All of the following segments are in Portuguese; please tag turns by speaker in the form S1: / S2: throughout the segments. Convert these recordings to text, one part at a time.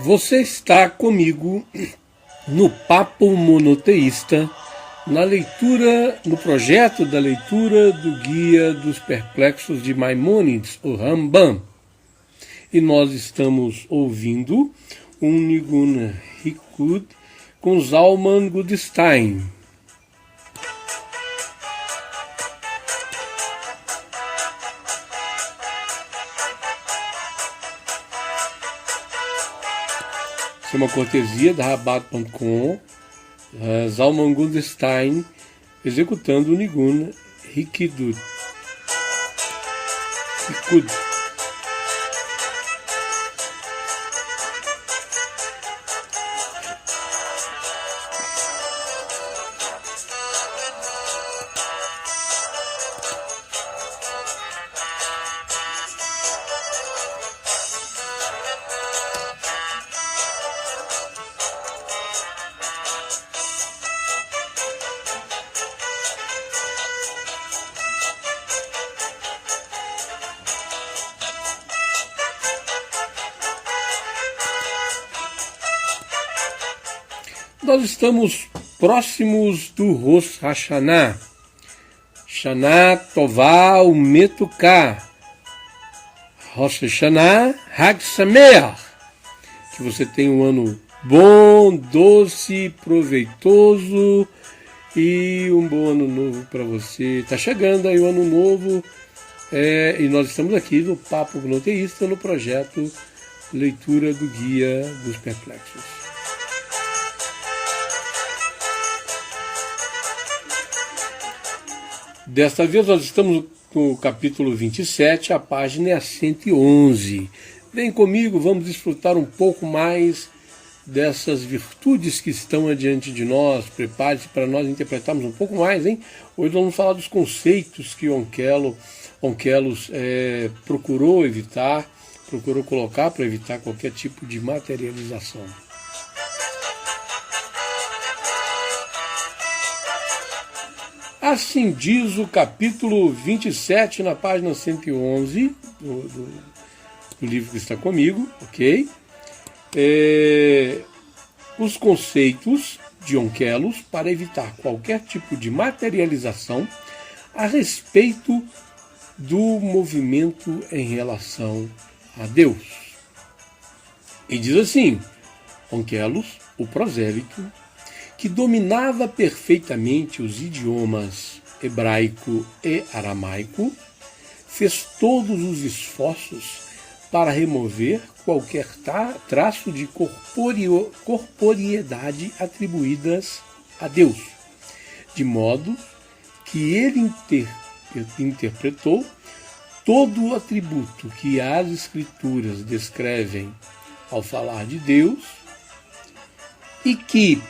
S1: Você está comigo no Papo Monoteísta, na leitura, no projeto da leitura do Guia dos Perplexos de Maimônides, o Rambam. E nós estamos ouvindo um Nigun Hikud com Zalman Goodstein. Isso é uma cortesia da Rabat.com, Zalman Goodstein executando o Nigun Hikud. Nós estamos próximos do Rosh Hashanah, Shana Tová Umetuká, Rosh Hashanah Hag Sameach. Que você tenha um ano bom, doce, proveitoso e um bom ano novo para você. Está chegando aí o ano novo e nós estamos aqui no Papo Monoteísta, no projeto Leitura do Guia dos Perplexos. Desta vez nós estamos no capítulo 27, a página é a 111. Vem comigo, vamos desfrutar um pouco mais dessas virtudes que estão adiante de nós. Prepare-se para nós interpretarmos um pouco mais, hein? Hoje vamos falar dos conceitos que Onkelos procurou colocar para evitar qualquer tipo de materialização. Assim diz o capítulo 27, na página 111 do livro que está comigo, ok? Os conceitos de Onkelos para evitar qualquer tipo de materialização a respeito do movimento em relação a Deus. E diz assim: Onkelos, o prosélito, que dominava perfeitamente os idiomas hebraico e aramaico, fez todos os esforços para remover qualquer traço de corporeidade atribuídas a Deus, de modo que ele interpretou todo o atributo que as Escrituras descrevem ao falar de Deus e que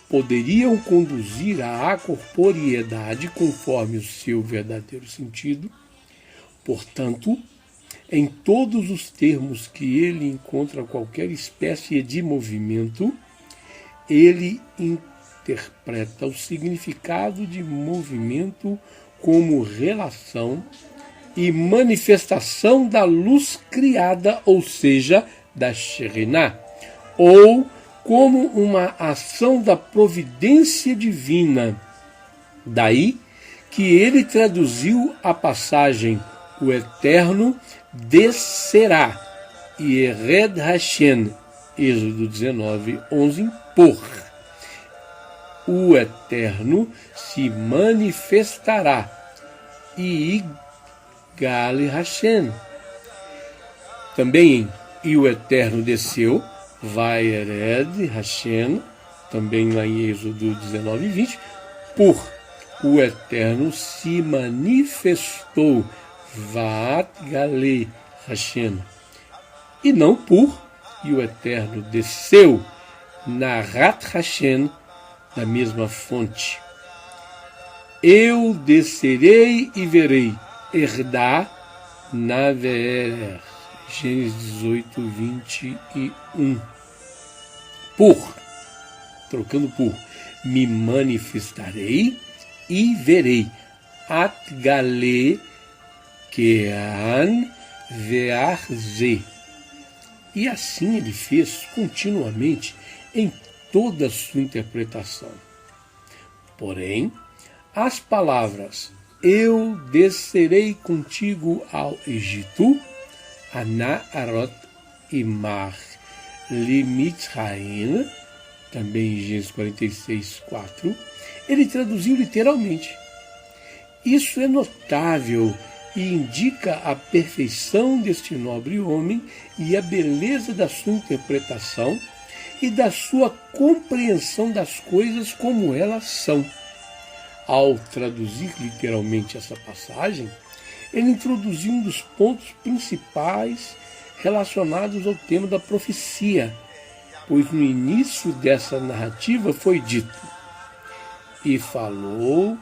S1: poderiam conduzir à acorporeidade conforme o seu verdadeiro sentido. Portanto, em todos os termos que ele encontra qualquer espécie de movimento, ele interpreta o significado de movimento como relação e manifestação da luz criada, ou seja, da Shekhinah, ou como uma ação da providência divina. Daí que ele traduziu a passagem "O Eterno descerá", e Ered Hashem, Êxodo 19:11, por "O Eterno se manifestará", e Igali Hashem. Também "E o Eterno desceu", vai Ered Hashem, também lá em Êxodo 19:20, por "O Eterno se manifestou", Vaat Gale Hashem, e não por "E o Eterno desceu", Narat Hashem, da mesma fonte. Eu descerei e verei, Erdá Naver, Gênesis 18:21. Trocando por "me manifestarei e verei", Atgale Kean Vearze, E assim ele fez continuamente em toda a sua interpretação. Porém, as palavras "eu descerei contigo ao Egito", Ana'arot imar limitzraim, também em Gênesis 46:4, ele traduziu literalmente. Isso é notável e indica a perfeição deste nobre homem e a beleza da sua interpretação e da sua compreensão das coisas como elas são. Ao traduzir literalmente essa passagem, ele introduziu um dos pontos principais relacionados ao tema da profecia, pois no início dessa narrativa foi dito: "E falou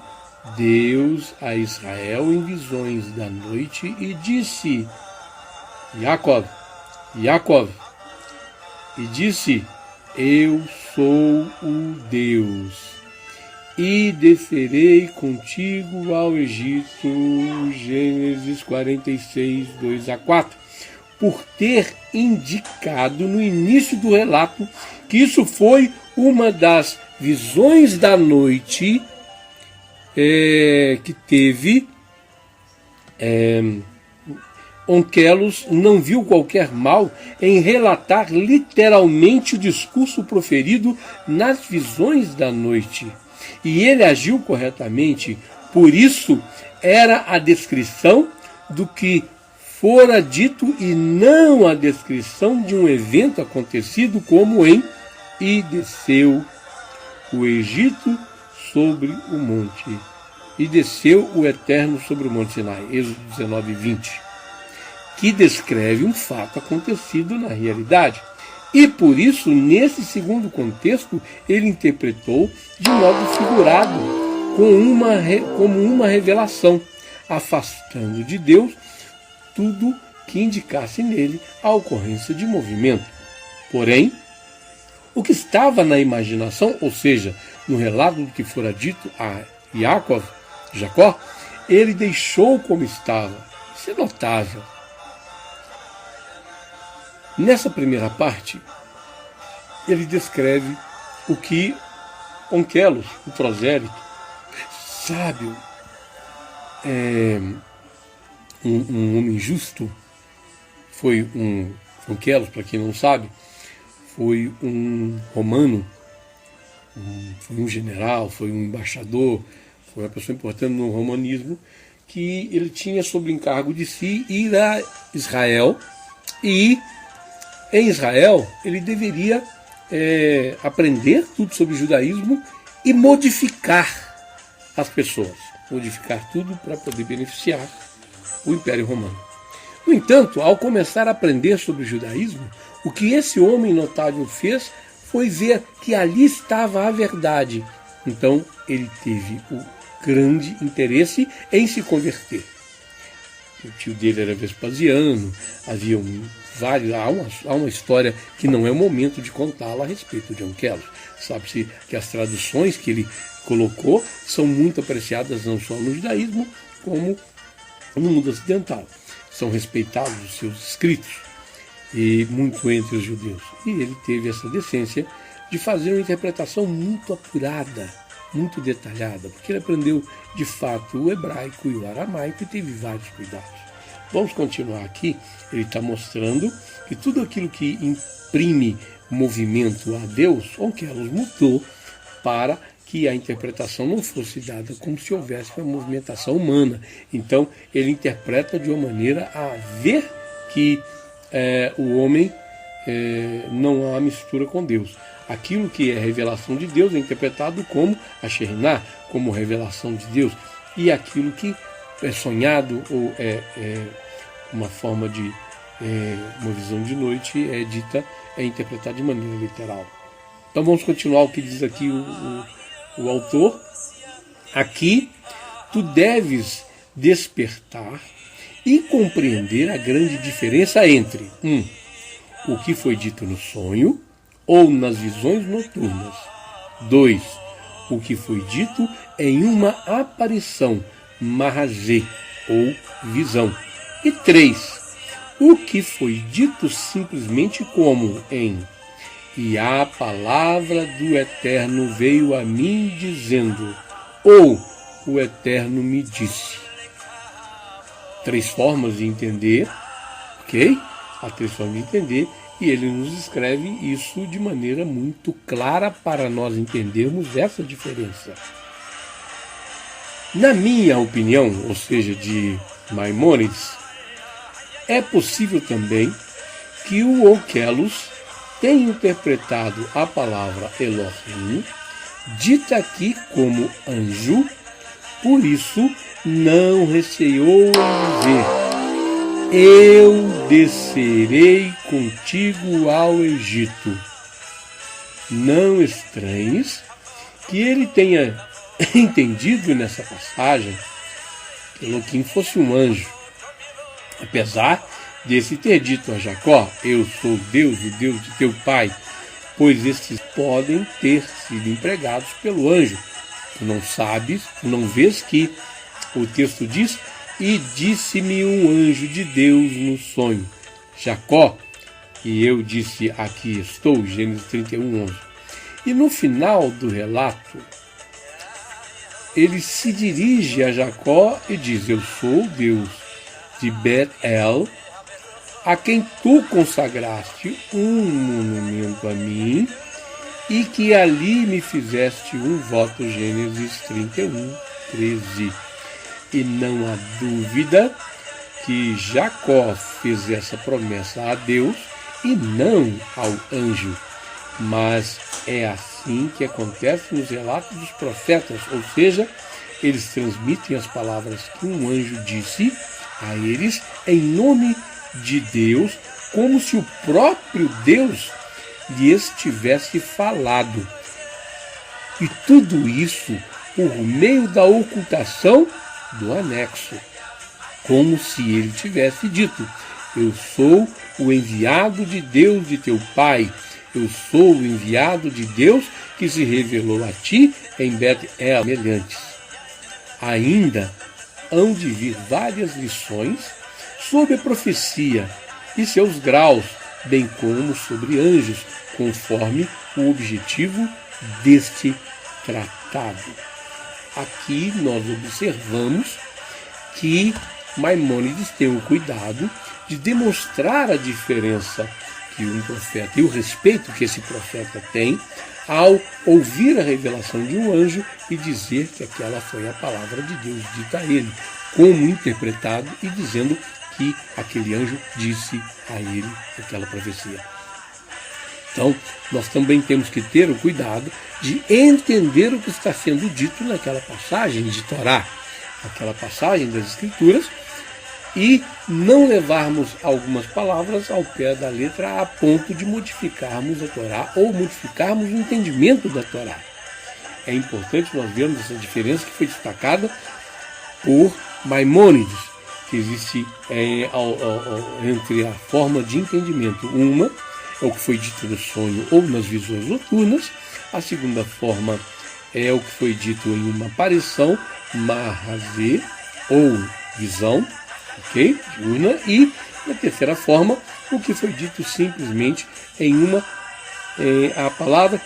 S1: Deus a Israel em visões da noite e disse: Jacob, Jacob. E disse: Eu sou o Deus, e descerei contigo ao Egito", Gênesis 46, 2-4, por ter indicado no início do relato que isso foi uma das visões da noite que teve. Onkelos não viu qualquer mal em relatar literalmente o discurso proferido nas visões da noite. E ele agiu corretamente, por isso era a descrição do que fora dito e não a descrição de um evento acontecido, como em "E desceu o Egito sobre o monte", e desceu o Eterno sobre o monte Sinai, Êxodo 19:20, que descreve um fato acontecido na realidade. E por isso, nesse segundo contexto, ele interpretou de modo figurado, como uma revelação, afastando de Deus tudo que indicasse nele a ocorrência de movimento. Porém, o que estava na imaginação, ou seja, no relato do que fora dito a Jacó, ele deixou como estava. Isso é notável. Nessa primeira parte, ele descreve o que Onkelos, o prosélito, sábio, um homem justo, foi Onkelos, para quem não sabe, foi um romano, foi um general, foi um embaixador, foi uma pessoa importante no romanismo, que ele tinha sob encargo de si ir a Israel, e em Israel ele deveria aprender tudo sobre o judaísmo e modificar as pessoas, modificar tudo para poder beneficiar o Império Romano. No entanto, ao começar a aprender sobre o judaísmo, o que esse homem notável fez foi ver que ali estava a verdade. Então ele teve o grande interesse em se converter. O tio dele era Vespasiano, havia há uma história que não é o momento de contá-la a respeito de Onkelos. Sabe-se que as traduções que ele colocou são muito apreciadas não só no judaísmo, como no mundo ocidental. São respeitados os seus escritos, e muito entre os judeus. E ele teve essa decência de fazer uma interpretação muito apurada, muito detalhada, porque ele aprendeu de fato o hebraico e o aramaico e teve vários cuidados. Vamos continuar aqui. Ele está mostrando que tudo aquilo que imprime movimento a Deus, Onkelos mudou para que a interpretação não fosse dada como se houvesse uma movimentação humana. Então ele interpreta de uma maneira a ver que o homem não há mistura com Deus. Aquilo que é revelação de Deus é interpretado como a Shekhinah, como revelação de Deus, e aquilo que é sonhado ou é uma forma de uma visão de noite é interpretada de maneira literal. Então vamos continuar o que diz aqui o autor. Aqui tu deves despertar e compreender a grande diferença entre o que foi dito no sonho ou nas visões noturnas. 2. O que foi dito em uma aparição, mahazê, ou visão. E 3. o que foi dito simplesmente como em "E a palavra do Eterno veio a mim dizendo", ou "O Eterno me disse". Três formas de entender, ok? Há três formas de entender, e ele nos escreve isso de maneira muito clara para nós entendermos essa diferença. Na minha opinião, ou seja, de Maimônides, é possível também que o Onkelos tenha interpretado a palavra Elohim, dita aqui como anjo, por isso não receou em dizer: "Eu descerei contigo ao Egito". Não estranhes que ele tenha entendido nessa passagem que Elohim fosse um anjo, apesar desse ter dito a Jacó: "Eu sou Deus, o Deus de teu pai", pois estes podem ter sido empregados pelo anjo. Tu não sabes, tu não vês que o texto diz: "E disse-me um anjo de Deus no sonho, Jacó, e eu disse: aqui estou", Gênesis 31:11. E no final do relato, ele se dirige a Jacó e diz: "Eu sou o Deus de Bet-El, a quem tu consagraste um monumento a mim, e que ali me fizeste um voto", Gênesis 31:13. E não há dúvida que Jacó fez essa promessa a Deus e não ao anjo. Mas é assim que acontece nos relatos dos profetas, ou seja, eles transmitem as palavras que um anjo disse a eles em nome de Deus, como se o próprio Deus lhes tivesse falado. E tudo isso por meio da ocultação do anexo, como se ele tivesse dito: "Eu sou o enviado de Deus de teu pai, eu sou o enviado de Deus que se revelou a ti em Bet-El", semelhantes. Ainda hão de vir várias lições sobre a profecia e seus graus, bem como sobre anjos, conforme o objetivo deste tratado. Aqui nós observamos que Maimônides tem o cuidado de demonstrar a diferença que um profeta e o respeito que esse profeta tem ao ouvir a revelação de um anjo e dizer que aquela foi a palavra de Deus dita a ele, como interpretado e dizendo que aquele anjo disse a ele aquela profecia. Então, nós também temos que ter o cuidado de entender o que está sendo dito naquela passagem de Torá, aquela passagem das Escrituras, e não levarmos algumas palavras ao pé da letra a ponto de modificarmos a Torá ou modificarmos o entendimento da Torá. É importante nós vermos essa diferença que foi destacada por Maimônides, que existe entre a forma de entendimento. Uma é o que foi dito no sonho ou nas visões noturnas, a segunda forma é o que foi dito em uma aparição, Mahazê, ou visão, ok? Diurna, e na terceira forma, o que foi dito simplesmente em a palavra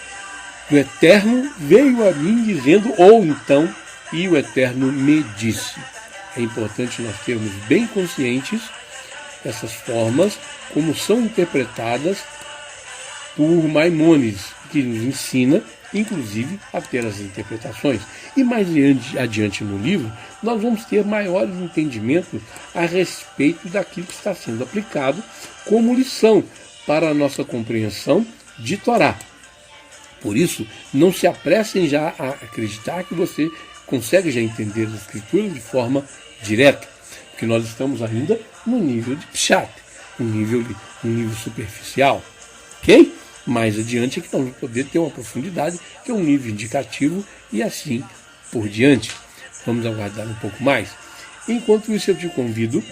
S1: do Eterno veio a mim dizendo, ou então, e o Eterno me disse. É importante nós termos bem conscientes essas formas, como são interpretadas por Maimônides, que nos ensina, inclusive, a ter as interpretações. E mais adiante no livro, nós vamos ter maiores entendimentos a respeito daquilo que está sendo aplicado como lição para a nossa compreensão de Torá. Por isso, não se apressem já a acreditar que você consegue já entender as Escrituras de forma direta, porque nós estamos ainda no nível de Pshat, um nível superficial, ok? Mais adiante é que nós vamos poder ter uma profundidade, que é um nível indicativo, e assim por diante. Vamos aguardar um pouco mais. Enquanto isso, eu te convido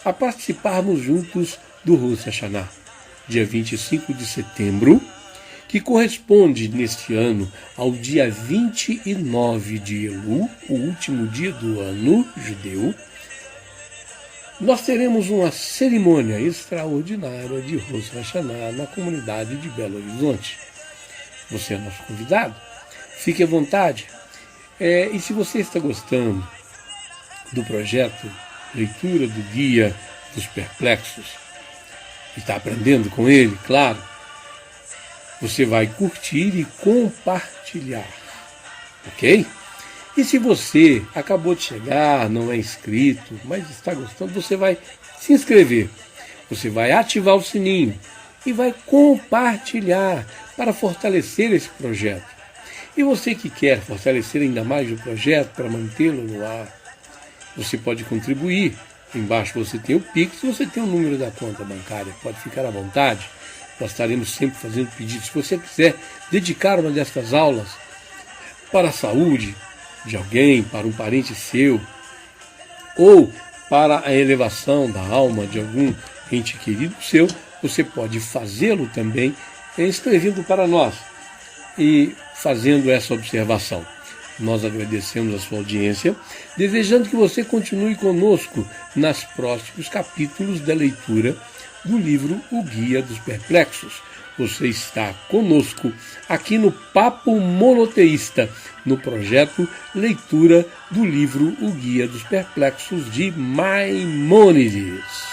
S1: a participarmos juntos do Rosh Hashanah, dia 25 de setembro, que corresponde neste ano ao dia 29 de Elul, o último dia do ano judeu, nós teremos uma cerimônia extraordinária de Rosh Hashanah na comunidade de Belo Horizonte. Você é nosso convidado, fique à vontade. E se você está gostando do projeto Leitura do Guia dos Perplexos, está aprendendo com ele, claro, você vai curtir e compartilhar, ok? E se você acabou de chegar, não é inscrito, mas está gostando, você vai se inscrever, você vai ativar o sininho e vai compartilhar para fortalecer esse projeto. E você que quer fortalecer ainda mais o projeto para mantê-lo no ar, você pode contribuir. Embaixo você tem o Pix, você tem o número da conta bancária, pode ficar à vontade. Nós estaremos sempre fazendo pedidos. Se você quiser dedicar uma destas aulas para a saúde de alguém, para um parente seu, ou para a elevação da alma de algum ente querido seu, você pode fazê-lo também escrevendo para nós e fazendo essa observação. Nós agradecemos a sua audiência, desejando que você continue conosco nos próximos capítulos da leitura do livro O Guia dos Perplexos. Você está conosco aqui no Papo Monoteísta, no projeto Leitura do livro O Guia dos Perplexos de Maimônides.